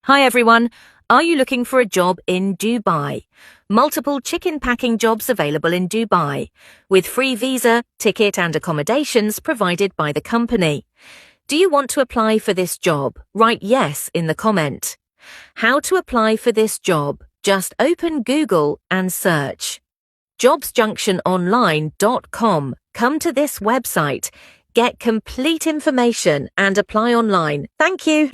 Hi everyone, are you looking for a job in Dubai? Multiple chicken packing jobs available in Dubai, with free visa, ticket and accommodations provided by the company. Do you want to apply for this job? Write yes in the comment. How to apply for this job? Just open Google and search. jobsjunctiononline.com. Come to this website, get complete information and apply online. Thank you.